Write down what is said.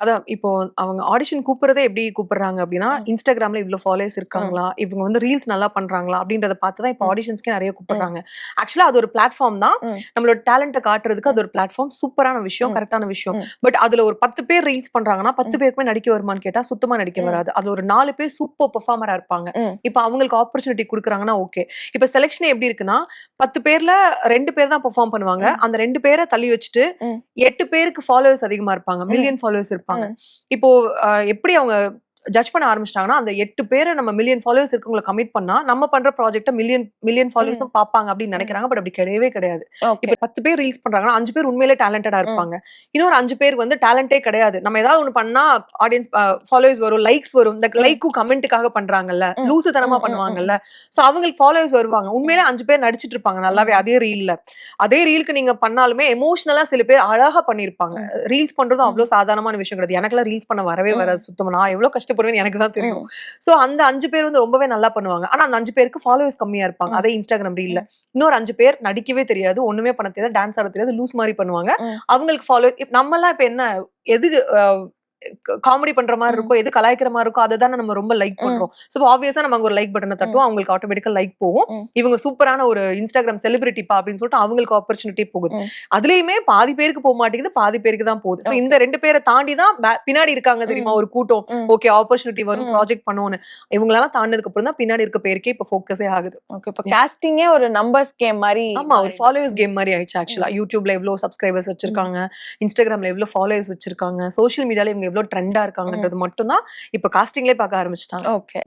அதான் இப்போ அவங்க ஆடிஷன் கூப்பிடுறதே எப்படி கூப்பிடுறாங்க அப்படின்னா, Instagramல இவ்ளோ ஃபாலோவர்ஸ் இருக்காங்களா? இவங்க வந்து ரீல்ஸ் நல்லா பண்றாங்களா? அப்படின்றத பார்த்து தான் இப்போ ஆடிஷன்ஸ்க்கே நெறைய கூப்பிடுறாங்க. ஆக்சுவலா அது ஒரு பிளாட்ஃபார்ம் தான். நம்மளோட டேலண்ட்ட காட்டுறதுக்கு அது ஒரு பிளாட்ஃபார்ம். சூப்பரான விஷயம், கரெக்ட்டான விஷயம். பட் அதுல ஒரு 10 பேர் ரீல்ஸ் பண்றாங்கன்னா, 10 பேருக்குமே நடிக்க வருமான்னு கேட்டா, சுத்தமா நடிக்க வராது. அதுல ஒரு 4 பேர் சூப்பர் பெர்ஃபார்மரா இருப்பாங்க. இப்ப அவங்களுக்கு ஆப்பர்ச்சுனிட்டி குடுக்குறாங்கன்னா ஓகே. இப்ப செலக்ஷனே எப்படி இருக்குன்னா, 10 பேர்ல 2 பேர் தான் பெர்ஃபார்ம் பண்ணுவாங்க. அந்த 2 பேர தள்ளி வச்சுட்டு 8 பேருக்கு ஃபாலோவர்ஸ் அதிகமா இருப்பாங்க. மில்லியன் ஃபாலோவர்ஸ் இருப்பாங்க. இப்போ எப்படி அவங்க ஜட்ஜ் பண்ண ஆரம்பிச்சிட்டாங்கன்னா, அந்த 8 பேர நம்ம மில்லியன் ஃபாலோவர்ஸ் இருக்கவங்கள கமிட் பண்ணா, நம்ம பண்ற ப்ராஜெக்ட்ட மில்லியன் ஃபாலோவர்ஸும் பார்ப்பாங்க அப்படின்னு நெனைக்கிறாங்க. பட் அப்படி கிடையவே கிடையாது. இப்ப 10 பேர் ரீல்ஸ் பண்றாங்கன்னா, 5 பேர் உண்மையிலே டேலண்டடா இருப்பாங்க. இன்னொரு 5 பேர் வந்து டேலண்டே கிடையாது. நம்ம ஏதாவது ஒண்ணு பண்ணா ஆடியன்ஸ் ஃபாலோவர்ஸ் வரும், லைக்ஸ் வரும். இந்த லைக்கும் கமெண்ட்டுக்காக பண்றாங்கல்ல, லூசுத்தனமா பண்ணுவாங்கல்ல. சோ அவங்களுக்கு ஃபாலோவர்ஸ் வருவாங்க. உண்மையிலே 5 பேர் நடிச்சிட்டு இருப்பாங்க நல்லாவே அதே ரீல்ல. அதே ரீல்க்கு நீங்க பண்ணாலுமே எமோஷனலா சில பேர் அழகா பண்ணியிருப்பாங்க. ரீல்ஸ் பண்றதும் அவ்ளோ சாதாரணமான விஷயம் கிடையாது. எனக்கெல்லாம் ரீல்ஸ் பண்ண வரவே வராது சுத்தமா. நான் எவ்வளவு கஷ்டப்படுவேன்னு எனக்கு தான் தெரியும். சோ அந்த 5 பேர் வந்து ரொம்பவே நல்லா பண்ணுவாங்க. ஆனா அந்த 5 பேருக்கு ஃபாலோவர்ஸ் கம்மியா இருப்பாங்க. அதே Instagram ரீல்ல. இன்னொரு 5 பேர் நடிக்கவே தெரியாது, ஒண்ணுமே பண்ண தெரியாது, டான்ஸ் ஆட தெரியாது, லூஸ் மாரி பண்ணுவாங்க. அவங்களுக்கு நம்மலாம் இப்ப என்ன எது காமெடி பண்ற மாரி இருக்கும், எது கலாய்க்கிற மாரி இருக்கும், அத தான நம்ம ரொம்ப லைக் பண்றோம். சோ ஆப்வியஸா நம்ம அங்க ஒரு லைக் பட்டன தட்டுவோம். அவங்களுக்கு ஆட்டோமேட்டிக்கா லைக் போகும். இவங்க சூப்பரான ஒரு Instagram செலிபிரிட்டி பா அப்படின்னு சொல்லிட்டு அவங்களுக்கு ஆப்பர்ச்சுனிட்டி போகுது. அதுலயுமே பாதி பேருக்கு போக மாட்டேங்குது, பாதி பேருக்கு தான் போகுது. சோ இந்த 2 பேர தாண்டி தான் பின்னாடி இருக்காங்க தெரியுமா ஒரு கூட்டம். ஓகே ஆப்பர்ச்சுனிட்டி வரும், ப்ராஜெக்ட் பண்ணுவோம்னு. இவங்களலாம் தாண்டினதுக்கு அப்புறம் தான் பின்னாடி இருக்க பேருக்கே இப்ப ஃபோக்கஸே ஆகுது. ஓகே. இப்ப காஸ்டிங்கே ஒரு நம்பர்ஸ் கேம் மாரி. ஆமா, ஒரு ஃபாலோவர்ஸ் கேம் மாரி ஆயிடுச்சு ஆக்சுவலா. YouTubeல எவ்ளோ சப்ஸ்கிரைபர்ஸ் வச்சிருக்காங்க, Instagramல எவ்ளோ ஃபாலோவர்ஸ் வச்சிருக்காங்க, சோஷியல் மீடியால இவங்க எவ்ளோ ட்ரெண்டா இருக்காங்கன்றது மட்டும் தான் இப்ப காஸ்டிங்லயே பார்க்க ஆரம்பிச்சுட்டாங்க. ஓகே.